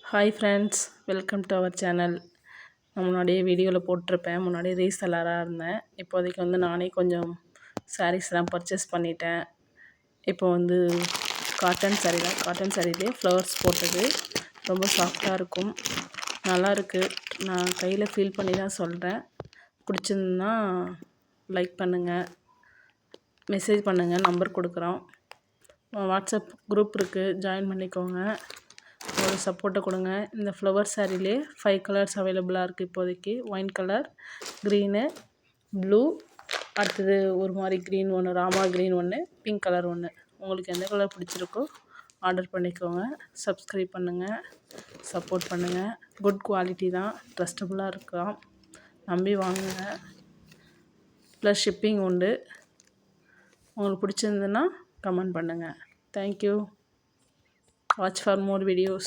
Hi friends, welcome to our channel. நான் முன்னாடியே வீடியோவில் போட்டிருப்பேன். முன்னாடியே ரீசெல்லராக இருந்தேன். இப்போதைக்கு நானே கொஞ்சம் சாரீஸ்லாம் பர்ச்சேஸ் பண்ணிட்டேன். இப்போ காட்டன் சாரீ தான். காட்டன் சாரீலேயே ஃப்ளவர்ஸ் போட்டது ரொம்ப சாஃப்டாக இருக்கும். நல்லாயிருக்கு. நான் கையில் ஃபீல் பண்ணி தான் சொல்கிறேன். பிடிச்சிருந்தா லைக் பண்ணுங்கள், மெசேஜ் பண்ணுங்கள். நம்பர் கொடுக்குறோம். வாட்ஸ்அப் குரூப் இருக்குது, ஜாயின் பண்ணிக்கோங்க. ஒரு சப்போர்ட்டை கொடுங்க. இந்த ஃப்ளவர் சாரிலே 5 கலர்ஸ் அவைலபிளாக இருக்குது இப்போதைக்கு. ஒயின் கலர், க்ரீனு, ப்ளூ, அடுத்தது ஒரு மாதிரி க்ரீன் ஒன்று, ராமா க்ரீன் ஒன்று, பிங்க் கலர் ஒன்று. உங்களுக்கு எந்த கலர் பிடிச்சிருக்கோ ஆர்டர் பண்ணிக்கோங்க. சப்ஸ்கிரைப் பண்ணுங்கள், சப்போர்ட் பண்ணுங்கள். குட் குவாலிட்டி தான், ட்ரஸ்டபுளாக இருக்கலாம், நம்பி வாங்குங்க. ப்ளஸ் ஷிப்பிங் உண்டு. உங்களுக்கு பிடிச்சிருந்துன்னா கமெண்ட் பண்ணுங்கள். Thank you. Watch for more videos.